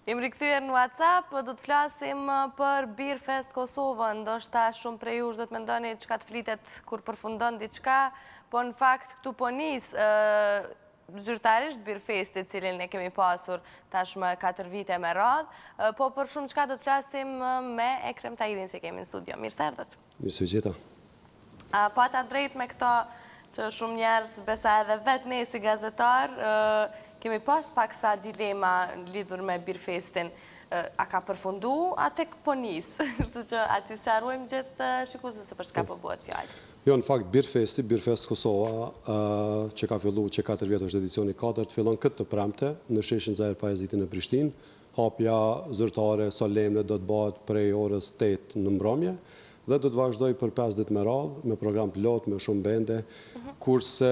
Jemi rikthyer në WhatsApp, do të flasim për Beer Fest Kosovën. Ndoshta shumë prej jush do të mendoni çka të flitet kur përfundon diçka, po në fakt këtu po nis zyrtarisht Beer Festi, cilin ne kemi pasur tashmë 4 vite me radhë, po për shumë çka do të flasim me Ekrem Tahidin që kemi në studio. Mirë se erdhët. Mirë se gjeta. Po ata drejt me këto që shumë njerëz besa edhe vetë ne si gazetar, kemi pas pak sa dilema lidhur me Beer Festin. A ka përfundu, a tek po nis? Kështu që aty sqarojmë gjithë shikuesve se për çka po bëhet fjalë. Jo, në fakt, Beer Fest Kosova, që ka fillu që 4 vjetë është edicioni 4, fillon këtë të premte në sheshin Zahir Pajazitin në Prishtinë. Hapja zyrtare solemne do të bëhet prej orës 8 në mbrëmje dhe do të vazhdoj për 5 ditë me radhë, me program pilot, me shumë bende, kurse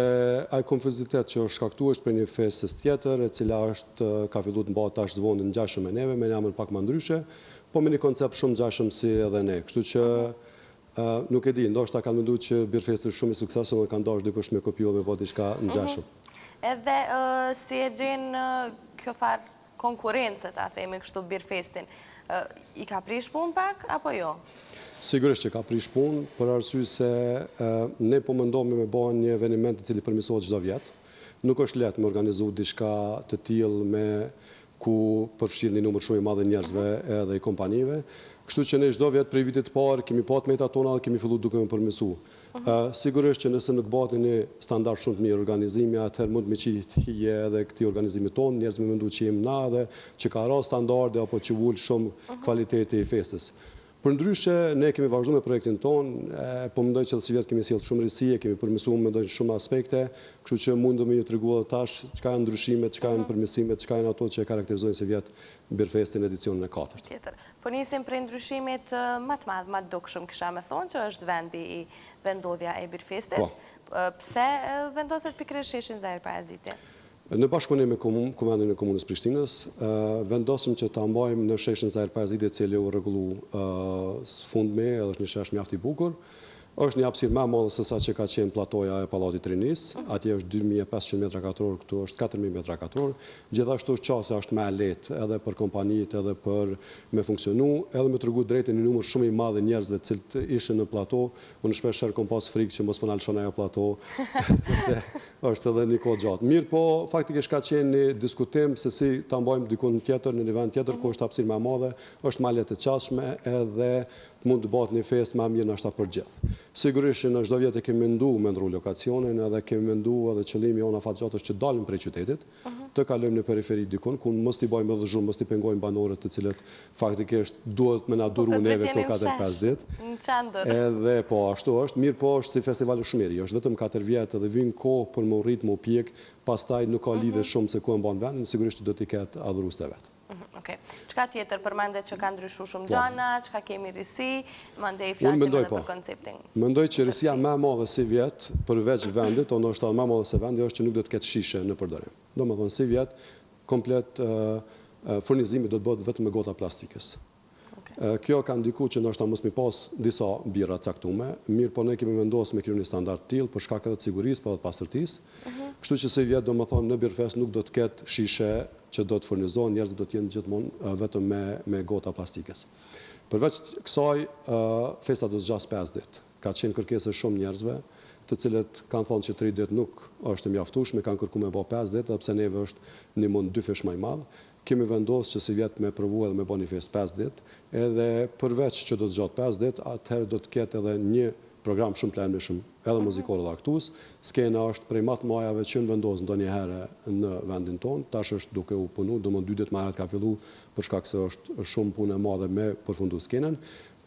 ai konfuzitet që është shkaktuar është për një festës tjetër, e cila ka filluar të bëhet tash zvonën ngjashëm me neve, me një emër pak më ndryshe, po me një koncept shumë ngjashëm si edhe ne. Kështu që nuk e di, ndoshta kanë menduar që Beer Festi është shumë i suksesshëm dhe kanë dashur dikush me kopjuar me bëj diçka ngjashëm. Edhe si e gjen kjo farë konkurrencë, ta themi kështu, Beer Festin, i ka prish punë pak apo jo? Sigurisht që ka prish punë, për arsye se ne po mendohemi me bëhen një eveniment i cili përmirësohet çdo vit. Nuk është lehtë me organizu diçka të tillë me ku përfshin një numër shumë i madh njerëzve edhe i kompanive. Kështu që ne çdo vit prej vitit të parë kemi pasur metat tona dhe kemi filluar duke më përmirësu. Sigurisht që nëse nuk bëhet një standard shumë të mirë organizimi, atëherë mund me qitë hije edhe këtij organizimi tonë, njerëz me mendu që jemi na dhe që ka ra standarde apo që ul shumë kvaliteti i festës. Përndryshe, ne kemi vazhdu me projektin tonë, po mendoj që si vjetë kemi sjellë shumë risi, kemi përmirësuar mendoj shumë aspekte, kështu që mundëm ju t'rregullu edhe tash çka janë ndryshimet, çka janë përmirësimet, çka janë ato që e karakterizojnë si vjet Beer Festin edicionin e 4. Tjetër. Po nisim prej ndryshimit më të madh, më të dukshëm, kisha me thonë që është vendi i vendodhja e Beer Festit. Po. Pse vendoset pikërisht sheshin Zahir Pajaziti? Në bashkëpunim me Kuvendin e Komunës Prishtinës, vendosëm që ta mbajmë në sheshin Zahir Pajaziti, i cili u rregullu sfundmi, edhe është një shesh mjaft i bukur. Është një hapësirë më e madhe se sa që ka qenë platoja e Pallatit Rinis. Atje është 2500 metra katror, këtu është 4000 metra katror. Gjithashtu qasja është më e lehtë edhe për kompanitë, edhe për me funksionu, edhe me tregu drejtë një numër shumë i madh njerëzve të cilët ishin në plato. Unë shpesh kom pas frikë që mos po na lëshon ajo plato, sepse është edhe një kohë gjatë. Mirë, po faktikisht ka qenë një diskutim se si ta mbajmë dikun tjetër në një vend tjetër ku është hapësirë më e madhe, është më lehtë të qasshme edhe mund të bëhet një fest më mirë ndoshta për gjithë. Sigurisht që në çdo vit e kemi menduar me ndru lokacionin, edhe kemi menduar edhe qëllimi jonë afatgjatë është që dalim prej qytetit, të kalojmë në periferi dikun, ku mos t'i bëjmë edhe zhurmë, mos t'i pengojmë banorët të cilët faktikisht duhet me na duru neve këto 4-5 ditë. Në qendër. Edhe po ashtu është, mirë po është si festival shumë mirë, është vetëm 4 vjet edhe vin kohë për më rrit, më pjek, pastaj nuk ka lidhje shumë se ku e mban vendin, sigurisht do t'i ketë adhurues të vet. Çka tjetër përmendet që ka ndryshuar shumë gjana, çka kemi risi, mandej flasim edhe për konceptin. Mendoj që risia më e madhe si vjet, përveç vendit, o ndoshta më e madhe se vendi është që nuk do të ketë shishe në përdorim. Domethënë si vjet, komplet furnizimi do të bëhet vetëm me gota plastikës. Kjo ka ndikuar që ndoshta mos mi pas disa birra caktume, mirë po ne kemi vendosur me kriju një standard të tillë për shkak të sigurisë po edhe pastërtisë. Kështu që si vjet domethënë në Beer Fest nuk do të ketë shishe që do të furnizohen, njerëzit do të jenë gjithmonë vetëm me gota plastikës. Përveç kësaj, festa do të zgjas 5 ditë. Ka qenë kërkesë shumë njerëzve, të cilët kanë thonë që 3 ditë nuk është e mjaftueshme, kanë kërkuar me bë 5 ditë, edhe pse neve është një mund 2 fish më i madh. Kemi vendosur që si vjet me provu edhe me bë një fest 5 ditë, edhe përveç që do të zgjat 5 ditë, atëherë do të ketë edhe një program shumë të lëndshëm, edhe muzikor edhe aktus. Skena është prej më të majave që në vendos ndonjëherë në vendin tonë, tash është duke u punu, domethënë 2 ditë më herët ka filluar për shkak se është shumë punë e madhe me përfundu skenën.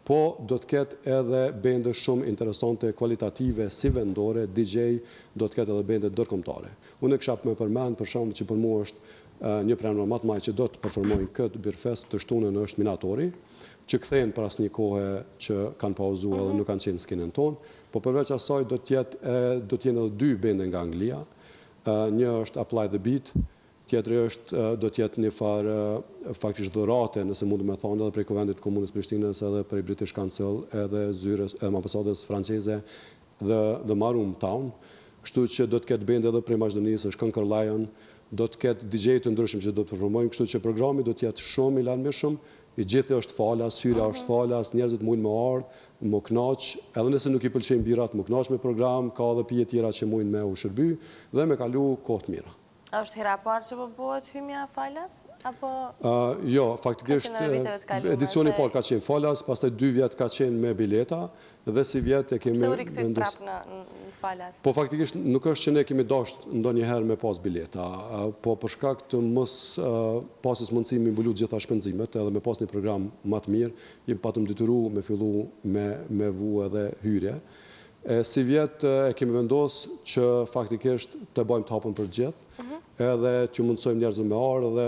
Po do të ketë edhe bende shumë interesante, kualitative, si vendore, DJ, do të ketë edhe bende ndërkombëtare. Unë kisha më përmend për shembull që për mua është një pranor më të madh që do të performojnë këtë Beer Fest të shtunën është Minatori, që kthehen pas një kohe që kanë pauzuar dhe nuk kanë qenë në skenën tonë, po përveç asaj do të jenë edhe 2 bende nga Anglia. Një është Apply the Beat, tjetri do të jetë një farë faktikisht dhurate, nëse mund të më thonë, edhe prej Kuvendit të Komunës Prishtinës, edhe prej British Council, edhe zyrës, edhe ambasadës franceze dhe Maroon Town. Kështu që do të ketë bende edhe prej Maqedonisë, është Conquer Lion, do të ketë DJ të ndryshëm që do të performojnë, kështu që programi do të jetë shumë i larmishëm, i gjithë është falas, hyrja është falas, njerëzit mund më ardhë, më knaq, edhe nëse nuk i pëlqejnë birat, më knaq me program, ka edhe pije tjera që mund me u shërby dhe me kalu kohë të mira. Është hera parë që po bëhet hymja falas? Apo... Jo, faktikisht edicioni parë ka qenë falas, pastaj 2 vjet ka qenë me bileta dhe si vjet e kemi Pse u rikthit prapë në falas? Po faktikisht nuk është që ne kemi dashur ndonjëherë me pas bileta, po për shkak të mos pasës mundësi me mbulu gjitha shpenzimet edhe me pas një program më të mirë, jemi patëm detyruar me fillu me vu edhe hyrje. Si vjet e kemi vendosur që faktikisht të bëjmë të hapën për gjithë, edhe që mundësojmë njerëzve me ardhë dhe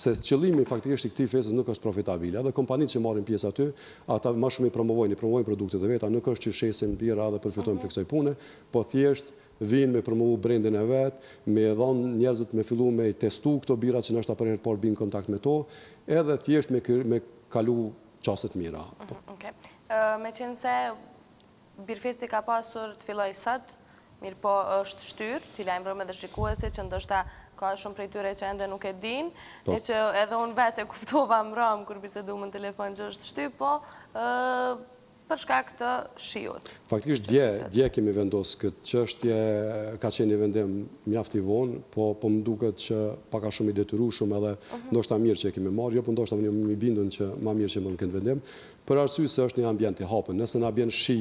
se qëllimi faktikisht i këtij festës nuk është profitabile. Edhe kompanitë që marrin pjesë aty, ata më shumë i promovojnë produktet e veta, nuk është që shesin bira dhe përfitojnë për kësaj pune, po thjesht vinë me promovu brendin e vet, me dhënë njerëzit me fillu me testu këto bira që nështë për herë parë binë kontakt me to, edhe thjesht me kalu çaste të mira. Me qenë se Birfesti ka pasur të filloj sot, mirë po është shtyr, t'i lajmërojmë edhe shikuesit që ndoshta ka shumë prej tyre që ende nuk e din, e që edhe unë vetë e kuptova më ramë kur bisedu më në telefon që është shtyr, po për shkak të shiut. Faktikisht dje kemi vendosë këtë çështje, ka qenë një vendim mjaft i vonë, po më duket që paka shumë i detyrueshëm edhe ndoshta mirë që e kemi marrë, jo po ndoshta më bindun që ma mirë që më në këtë vendim, për arsye se është një ambient i hapën. Nëse na bjen shi,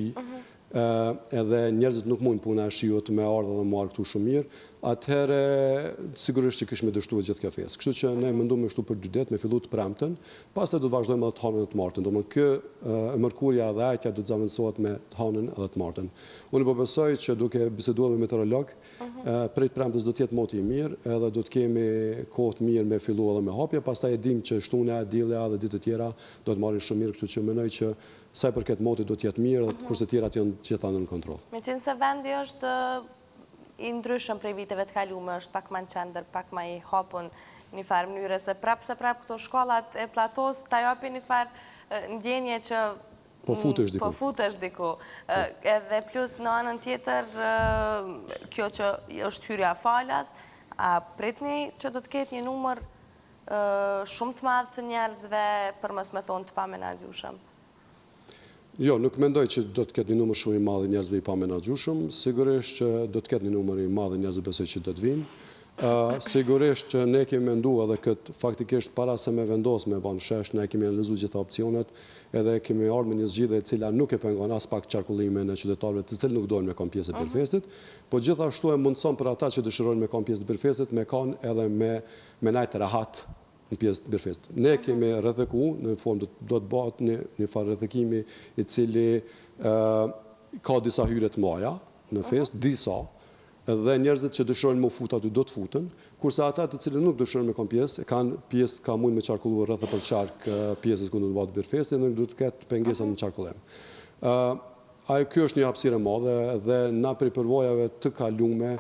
edhe njerëzit nuk mund puna e shiut me ardhë dhe marrë këtu shumë mirë, atëherë sigurisht që kishme dështuar gjithë kjo festë. Kështu që ne mendojmë me shtu për 2 ditë, me fillu të premten, pastaj do të vazhdojmë edhe të hanën dhe të martën. Do më mërkurja dhe ajtja do të zavendësohet me të hanën edhe të martën. Unë po besoj që duke biseduar me meteorolog, prej premtës do të jetë moti i mirë, edhe do të kemi kohë të mirë me fillu edhe me hapje, pastaj e dim që shtuna, dilla dhe ditë të tjera do të marrin shumë mirë, kështu që mendoj që sa i përket motit do të jetë mirë, kurse tjerat janë gjitha në kontroll. Me qenë se vendi është i ndryshëm prej viteve të kalume, është pak ma në qendër, pak ma i hapun një farë mënyre, se prapë këto shkollat e platos të japin një farë ndjenje që po futesh diku. Edhe plus në anën tjetër, kjo që është hyrja falas, a pritni që do të ketë një numër shumë të madhë të njerëzve për mos me thonë të pamenagjushëm? Jo, nuk mendoj që do të ketë një numër shumë i madh njerëzve i pamenagjushëm, sigurisht që do të ketë një numër i madh njerëzve besoj që do të vinë. Sigurisht që ne kemi menduar edhe këtë faktikisht para se me vendos me banë shesh, ne kemi analizuar gjitha opcionet, edhe kemi ardhur me një zgjidhje e cila nuk e pengon as pak qarkullimin e qytetarëve të cilët nuk dojnë me kanë pjesë e Birfestit, po gjithashtu e mundson për ata që dëshirojnë me kanë pjesë të Birfestit, me kanë edhe me najtë rahat në pjesë të Birfestit. Ne kemi rrethëku, në formë do të bëhet një farë rrethëkimi i cili ka disa hyrje të mëdha në fest, disa, dhe njerëzit që dëshirojnë me fut aty do të futen, kurse ata të cilët nuk dëshirojnë me kanë pjesë, kanë pjesë ka mund me qarkulluar rreth për qark pjesës ku do të bëhet Birfesti, dhe do të ketë pengesa në qarkullim. Kjo është një hapësirë e madhe dhe na prej përvojave të kalume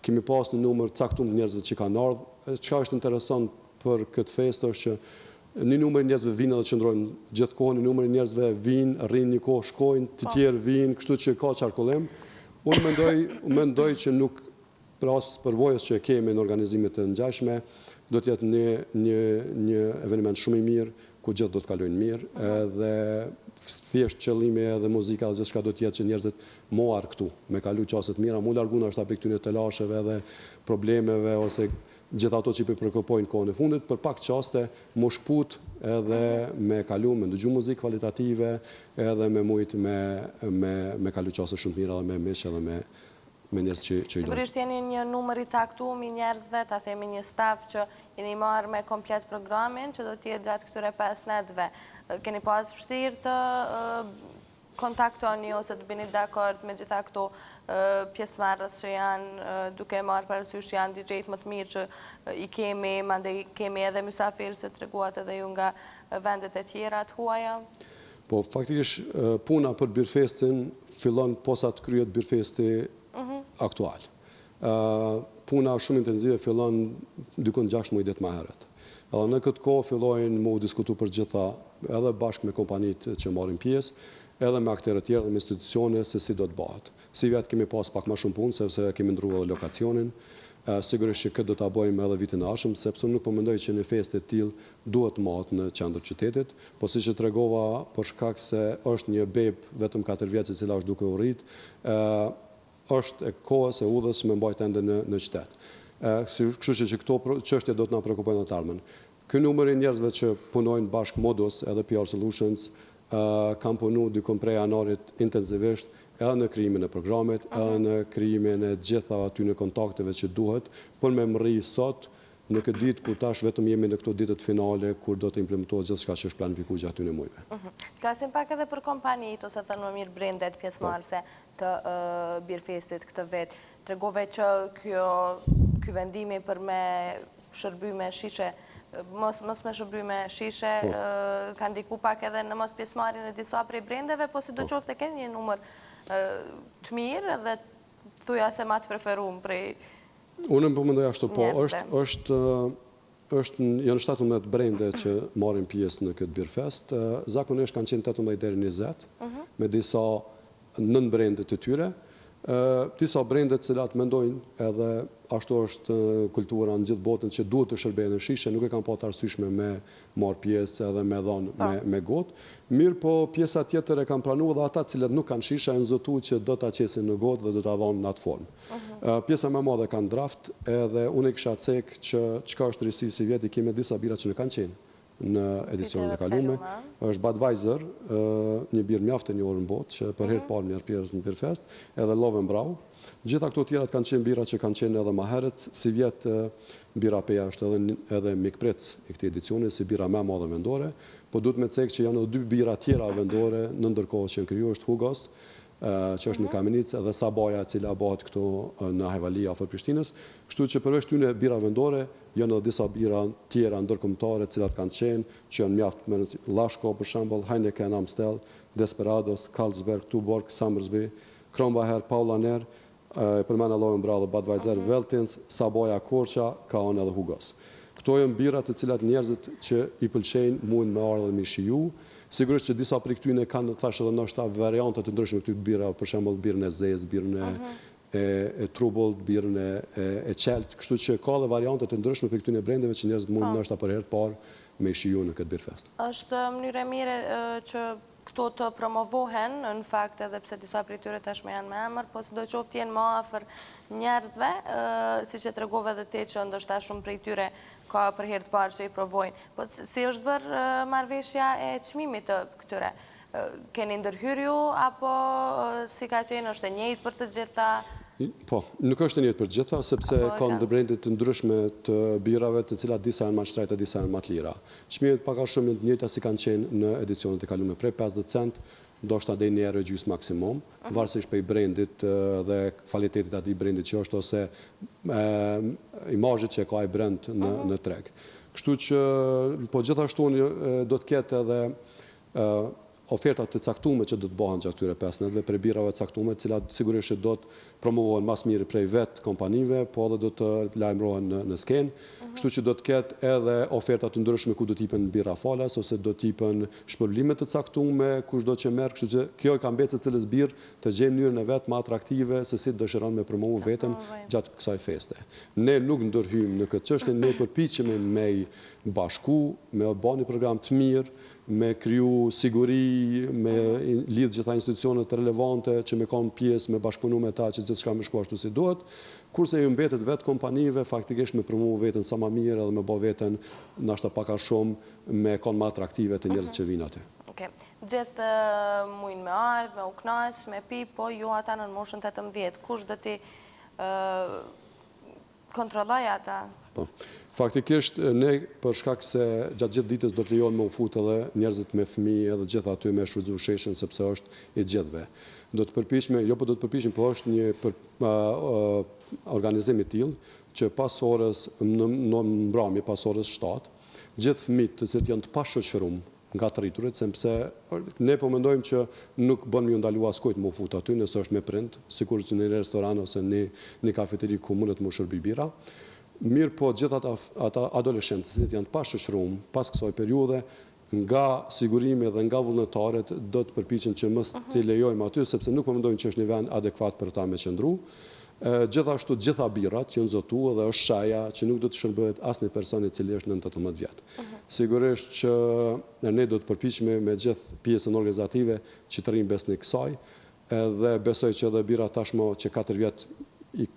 kemi pas një numër caktuar njerëzve që kanë ardhur. Çka është interesant për këtë festë është që një numër njerëzve vinë dhe qëndrojnë gjithkohë, një numër njerëzve vinë, rrinë një kohë, shkojnë, të tjerë vinë, kështu që ka qarkullim. Unë mendoj që nuk pras përvojës që kemi në organizimet e ngjashme, do të jetë një eveniment shumë i mirë, ku gjithë do të kalojnë mirë, edhe thjesht qëllimi edhe muzika dhe gjithçka do të jetë që njerëzit marr këtu, me kalu çaste të mira, mu larguna është apo këtyre telasheve edhe problemeve ose gjithë ato që i përkopojnë kohën e fundit, për pak qaste më shkput edhe me kalu, me ndëgju muzikë kvalitative, edhe me mujtë me kalu qaste shumë mira dhe me mish edhe me njerëz që i dojnë. Sigurisht jeni një numër i caktuar i njerëzve, ta themi një staf që jeni marrë me komplet programin, që do t'jetë gjatë këtyre 5 netëve. Keni pas vështirë të kontaktoni ose të bini dakord me gjitha këto pjesëmarrës që janë duke marrë parasysh janë DJ-t më të mirë që i kemi, mandej kemi edhe mysafirë se të reguat edhe ju nga vendet e tjera të huaja? Po, faktikisht puna për Birfestin fillon posa të kryet Birfesti aktual. Puna shumë intenzive fillon dykon 6 muaj ditë më herët. Edhe në këtë kohë fillojnë më u diskutu për gjitha edhe bashkë me kompanitë që marrin pjesë, edhe me akterët tjerë dhe me institucione se si do të bëhet. Si vetë kemi pas pak ma shumë punë, sepse kemi ndrua lokacionin, Sigurisht që këtë do ta bëjmë edhe vitin e ardhshëm, sepse unë nuk po mendoj që në festë të tillë duhet mat në qendër qytetit, po siç e tregova, për shkak se është një beb vetëm 4 vjeç e cila është duke u rrit, është e kohës e udhës me mbajtë ende në qytet. Kështu që këto çështje do të na prekupojnë të ardhmen. Ky numër i njerëzve që punojnë bashkë Modus edhe PR Solutions kam punu dykon prej janarit intensivisht edhe në krijimin e programit, edhe në krijimin e gjitha aty në kontakteve që duhet, për me mri sot në këtë ditë kur tash vetëm jemi në këto ditët finale kur do të implementohet gjithçka që është planifikuar gjatë këtyre muajve. Flasim pak edhe për kompanitë ose thënë më mirë brendet pjesëmarrëse të Birfestit këtë vit. Tregove që ky vendimi për me shërby me shishe mos me shërby me shishe ka ndiku pak edhe në mos pjesëmarrjen e disa prej brendeve, po sidoqoftë ke një numër të mirë dhe thuja se ma të preferuar prej. Unë po mendoj ashtu, po janë 17 brende që marrin pjesë në këtë Birfest. Zakonisht kanë qenë 18 deri 20 me disa nën brende të tyre. Disa brende të cilat mendojnë edhe ashtu është kultura në gjithë botën që duhet të shërbejnë në shishe, nuk e kanë patë arsyeshme me marrë pjesë edhe me dhënë me gotë. Mirë, po pjesa tjetër e kanë pranuar dhe ata cilët nuk kanë shishe janë zotuar që do ta qesin në gotë dhe do ta dhënë në atë formë. Pjesa më e madhe kanë draft, edhe unë kisha cek që çka është risi si vjet i kemi disa bira që nuk kanë qenë në edicionin e kaluar. Është Budweiser, një birë mjaft e njohur në botë që për herë të parë merr pjesë në Birfest, edhe Lovenbrau. Gjitha këto tjerat kanë qenë bira që kanë qenë edhe më herët, si vjet bira Peja është edhe mikpritës i këtij edicioni, si bira më e madhe vendore, po duhet me cek që janë edhe 2 bira tjera vendore në ndërkohë që krijuar është Hugos, që është në Kamenic, edhe Sabaja, e cila bëhet këtu në Hajvali afër Prishtinës. Kështu që përveç këtyre bira vendore, janë edhe disa bira tjera ndërkombëtare, të cilat kanë qenë, që janë mjaft Lashko për shembull, Heineken Amstel, Desperados, Carlsberg, Tuborg, Somersby, Kronbacher, Paulaner, përmend Lovenbrau dhe Budweiser, Veltins, Sabaja, Korça, ka edhe Hugos. Këto janë bira të cilat njerëzit që i pëlqejnë mund me ardhur dhe me shiju. Sigurisht që disa prej këtyre kanë thashë edhe ndoshta variante të ndryshme këtyre bira, për shembull birën e zezë, birën e trubull, birën e qelt, kështu që ka edhe variante të ndryshme për këtyre brendeve që njerëzit mund ndoshta për herë të parë me shiju në këtë Birfest. Është mënyrë e mirë që këto të promovohen, në fakt edhe pse disa prej tyre tashmë janë me emër, po sidoqoftë jenë më afër njerëzve, siç e tregove edhe ti që ndoshta shumë prej tyre ka për herë të parë që i provojnë. Po si është bërë marrëveshja e çmimit të këtyre? Keni ndërhyrë ju apo si ka qenë, është e njëjtë për të gjitha? Po, nuk është e njëjtë për të gjitha, sepse ka ndërbrende të ndryshme të birave, të cilat disa janë më të shtrejta, disa janë më të lira. Çmimet pak a shumë të njëjta si kanë qenë në edicionet e kaluara, prej 50 cent, ndoshta deri në euro gjys maksimum, varësisht prej brendit dhe kvalitetit atij brendit që është ose imazhet që ka ai brend në treg. Kështu që po gjithashtu do të ketë edhe ofertat të caktuara që do të bëhen gjatë këtyre 5 netëve për birave të caktuara, të cilat sigurisht do të promovohen më së miri prej vet kompanive, po edhe do të lajmërohen në skenë. Kështu që do të ketë edhe oferta të ndryshme ku do të jepen birra falas ose do të jepen shpërblime të caktuara kushdo që merr, kështu që kjo i ka mbetës cilës birr të gjejmë mënyrën e vet më atraktive se si dëshiron me promovu veten gjatë kësaj feste. Ne nuk ndërhyjmë në këtë çështje, ne përpiqemi me bashku, me bën një program të mirë, me kriju siguri, me lidh gjitha institucionet relevante që me kanë pjesë, me bashkëpunu me ta që gjithçka më shkojë ashtu si duhet, kurse ju mbetet vetë kompanive faktikisht me promovu veten sa më mirë edhe me bë veten ndoshta pak a shumë me kanë më atraktive të njerëzit që vinë aty. Okej. Gjithë mujnë me ardhë, me u knaq, me pi, po ju ata në moshën 18. Kush do t'i kontrolloj ata? Po. Faktikisht ne për shkak se gjatë gjithë ditës do të lejohen me u fut edhe njerëzit me fëmijë edhe gjithë aty me shfrytzu sheshin sepse është i gjithëve. Do të përpiqemi, jo po do të përpiqemi, po është një organizim i tillë që pas orës në mbrëmje, pas orës 7, gjithë fëmijët të cilët janë të pashoqëruar nga të rriturit, sepse ne po mendojmë që nuk bën më ndalu askujt më u fut aty nëse është me prind, sikur që në restoran ose në kafeteri ku mundet më shërbi bira. Mirë po gjithë ata adoleshentë që janë të pashoqëruar pas kësaj periudhe, nga sigurimi dhe nga vullnetarët do të përpiqen që mos t'i lejojmë aty sepse nuk po mendojmë që është një vend adekuat për ta me qëndru. Gjithashtu gjitha birat janë zotu dhe është shaja që nuk do të shërbehet asnjë person i cili është 18 vjetë. Sigurisht që ne do të përpiqemi me gjithë pjesën organizative që të rrinë besnik kësaj, dhe besoj që edhe bira tashmo që 4 vjetë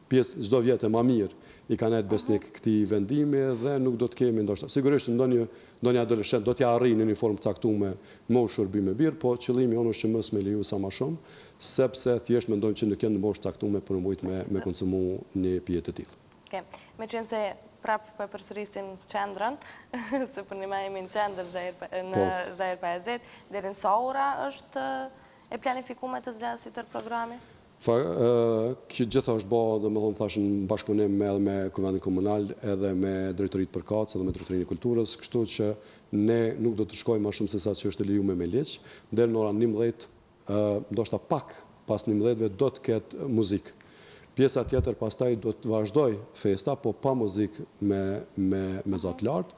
pjesë çdo vjet e më mirë i kanë nejtë besnik këtij vendimi dhe nuk do të kemi ndoshta. Sigurisht ndonjë adoleshent do t'ja arrijë në një formë caktuar moshë shërbime birë, po qëllimi jonë është që mos me leju sa më shumë, sepse thjesht mendojmë që nuk janë në moshë caktuar për mujt me konsumu një pije të tillë. Okej. Meqense se prapë po përsërisim qendrën, se për një më jemi në qendër në Zair Pajazet, deri në sa ora është e planifikuar të zgjasë tër programi? Kjo gjitha është bërë, dhe më thonë thashë, në bashkëpunim edhe me Kuvendin Komunal, edhe me Drejtoritë për Kacë, edhe me Drejtorinë e Kulturës, kështu që ne nuk do të shkojmë më shumë se sa që është lejuar me ligj, deri në orën 11, ndoshta pak pas 11-ve do të ketë muzikë. Pjesa tjetër pastaj do të vazhdoj festa, po pa muzikë me zot lart.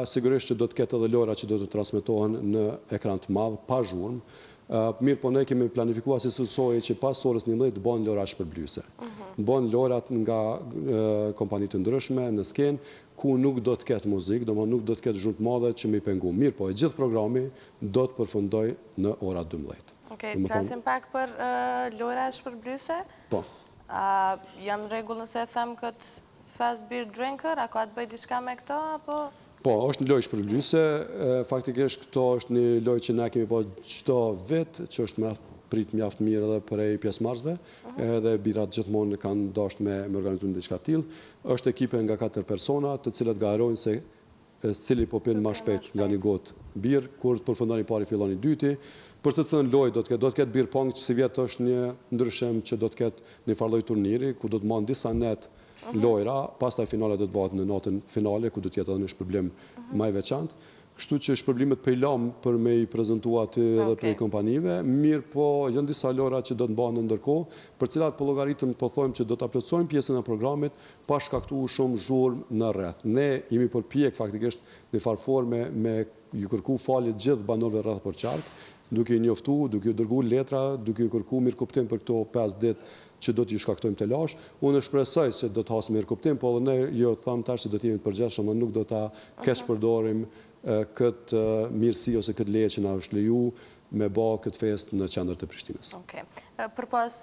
Sigurisht që do të ketë edhe lojra që do të transmetohen në ekran të madh, pa zhurmë. Mirë, po ne kemi planifikuar si sësoj që pas orës 11 të bëhen lojra shpërblyese. Bëhen lojrat nga kompani të ndryshme në skenë, ku nuk do të ketë muzikë, do më nuk do të ketë zhurmë të madhe që me i pengu. Mirë, po e gjithë programi do të përfundoj në ora 12. Okej, flasim pak për lojra shpërblyese? Po. Jam në rregull nëse e them këtë fast beer drinker, a ka të bëj diçka me këto, apo... Po, është një lojë shpërblyese, faktikisht këto është një lojë që ne kemi po çdo vit, që është prit mjaft mirë edhe për pjesëmarrësve, edhe birat gjithmonë kanë dashur me organizuar diçka të tillë. Është ekipe nga 4 persona, të cilët garojnë se cili po pin më shpejt nga një gotë birë, kur të përfundon i pari fillon i dyti. Për të cilën lojë do të ketë beer pong, që si vjet është një ndryshim që do të ketë një farë lloj turniri, ku do të marrin disa net lojra, pastaj finale do të bëhet në natën finale, ku do të jetë edhe një shpërblim më i veçantë. Kështu që shpërblimet pëjlam për me i prezentua aty edhe për i kompanive, mirë po janë disa lojra që do të bëhen ndërkohë, për cilat po llogaritëm po thojmë që do të plotësojmë pjesën e programit pa shkaktuar shumë zhurmë në rreth. Ne jemi përpjek faktikisht në farë forme me ju kërku falje gjithë banorëve rreth Porçark, duke i njoftu, duke i dërguar letra, duke i kërku mirëkuptim për këto 5 ditë që do t'ju shkaktojmë telash. Unë shpresoj se do të hasë mirëkuptim, po edhe ne jo thamë tash se do t'jemi të përgjithshëm, nuk do ta keq përdorim këtë mirësi ose këtë leje që na është leju me bë këtë festë në qendër të Prishtinës. Okej. Përpos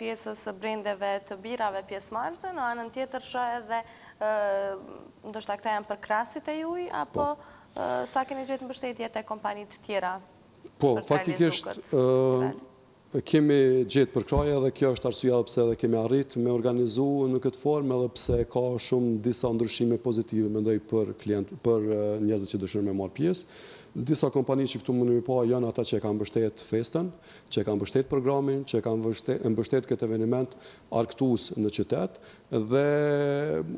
pjesës së brendeve të birave pjesëmarrëse, në anën tjetër shoh edhe ndoshta këta janë për krasit e juaj, apo sa keni gjetë mbështetje te kompanitë tjera? Po, faktikisht kemi gjetë për kraja dhe kjo është arsyeja pse edhe kemi arrit me organizu në këtë formë edhe pse ka shumë disa ndryshime pozitive mendoj për njerëzit që dëshirojnë me marrë pjesë. Disa kompani që këtu mundemi pa janë ata që e kanë mbështet festën, që e kanë mbështet programin, që e kanë mbështet këtë eveniment argëtues në qytet, dhe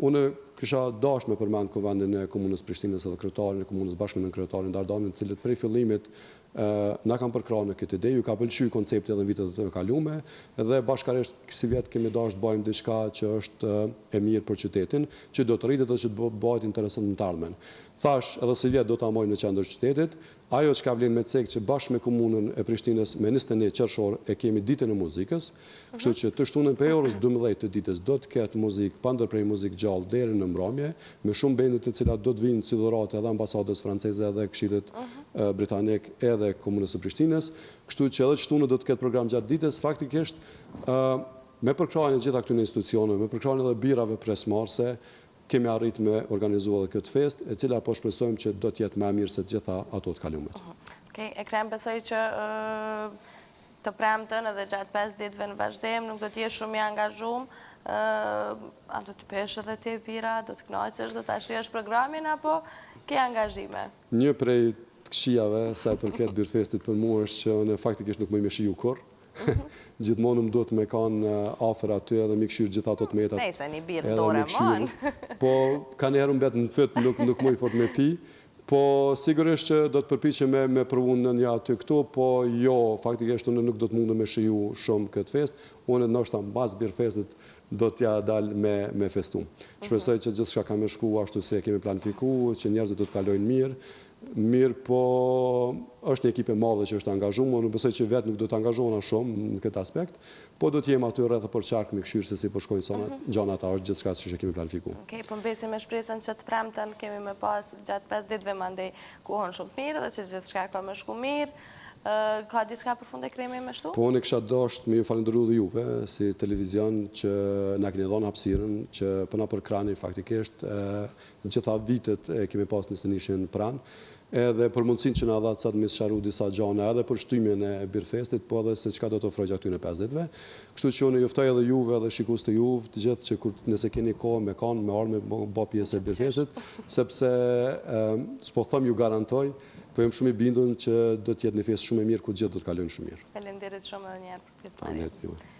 unë kisha dashur me përmend Kuvendin e Komunës Prishtinës edhe kryetarin e komunës bashkë me kryetarin Dardanin, të cilët prej fillimit na kanë përkrahur në këtë ide, ju ka pëlqyer koncepti edhe në vitet e kaluara, dhe bashkërisht kësi vjet kemi dashur të bëjmë diçka që është e mirë për qytetin, që do të rritet dhe që të bëhet interesant në të ardhmen. Thash, edhe si vjet do ta mojnë në qendër qytetit, ajo që ka vlen me cek që bashkë me komunën e Prishtinës me 21 qershor e kemi ditën e muzikës, kështu që të shtunën për orës 12 të ditës do të ketë muzikë, pa ndërprej muzikë gjallë deri në mbrëmje, me shumë bende të cilat do të vinë si dhuratë edhe ambasadës franceze edhe Këshillit britanik edhe komunës së Prishtinës, kështu që edhe shtunë do të ketë program gjatë ditës, faktikisht me përkrahjen e gjitha këtyre institucioneve, me përkrahjen edhe birave pjesëmarrëse, kemi arrit me organizuar edhe këtë fest, e cila po shpresojmë që do të jetë më e mirë se të gjitha ato të kalumet. Okej, Ekrem, besoj që të premten edhe gjatë 5 ditëve në vazhdim nuk do të jesh shumë i angazhuar, a do të pesh edhe ti bira, do të kënaqesh, do ta shijosh programin apo ke angazhime? Një prej këshillave sa i përket birfestit për mua është që unë faktikisht nuk më i shiju kurrë. Gjithmonë më duhet me kanë afër aty edhe mi këshirë gjitha ato të metat. Nejse, një birë dore mon. Po, ka njerë më betë në fyt, nuk më i fort me pi. Po, sigurisht që do të përpiqem me përvun në një aty këtu, po jo, faktikisht unë nuk do të mundë me shiju shumë këtë fest. Unë ndoshta mbas birfestit do t'ja dal me festum. Shpresoj që gjithçka ka me shku ashtu se kemi planifikuar, që njerëzit do të kalojnë mirë, Mirë, po është një ekip e madhe që është angazhuar, unë besoj që vetë nuk do të angazhohena shumë në këtë aspekt, po do të jemi aty rreth për qark me këshyrë se si po shkojnë gjanat, është gjithçka që kemi planifikuar. Okej, po mbesim me shpresën që të premten kemi me pas gjatë 5 ditëve mandej kohën shumë të mirë dhe që gjithçka ka me shku mirë. Ka diçka përfunde kremi me shtu? Po unë kisha dashur me ju falendëru dhe juve si televizion që na keni dhënë hapësirën që po na përkrani faktikisht në gjitha vitet e kemi pas në Stanishin pranë, edhe për mundësinë që na dha sa të më sqaru disa gjëra edhe për shtymjen e Birfestit, po edhe se çka do të ofrojë aty në 5 ditëve. Kështu që unë juftoj edhe juve edhe shikues të juve, të gjithë që nëse keni kohë me kanë me ardhmë me bë pjesë e Birfestit, sepse s'po them ju garantoj, po jam shumë i bindur që do të jetë një festë shumë e mirë ku gjithë do të kalojnë shumë mirë. Faleminderit shumë edhe një herë për pjesëmarrjen. Faleminderit juve.